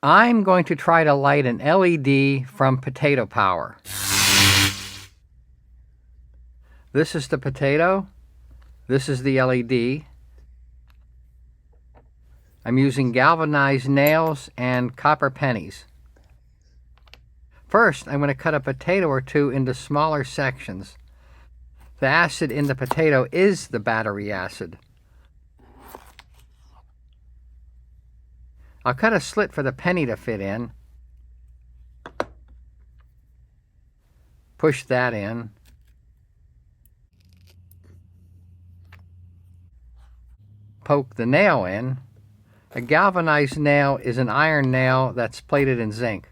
I'm going to try to light an LED from potato power. This is the potato. This is the LED. I'm using galvanized nails and copper pennies. First, I'm going to cut a potato or two into smaller sections. The acid in the potato is the battery acid. I'll cut a slit for the penny to fit in. Push that in. Poke the nail in. A galvanized nail is an iron nail that's plated in zinc.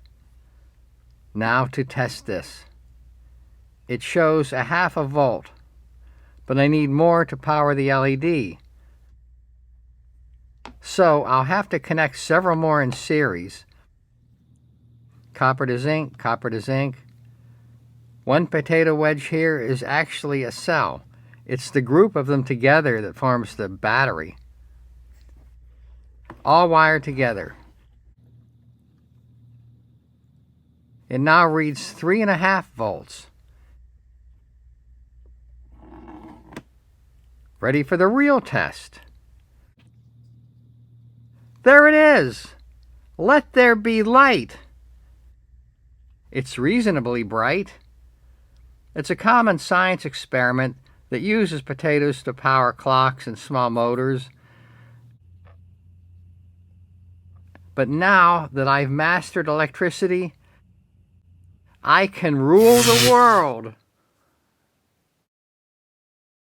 Now to test this. It shows a 0.5 volt, but I need more to power the LED. So I'll have to connect several more in series. Copper to zinc, copper to zinc. One potato wedge here is actually a cell. It's the group of them together that forms the battery. All wired together. It now reads 3.5 volts. Ready for the real test. There it is! Let there be light! It's reasonably bright. It's a common science experiment that uses potatoes to power clocks and small motors. But now that I've mastered electricity, I can rule the world!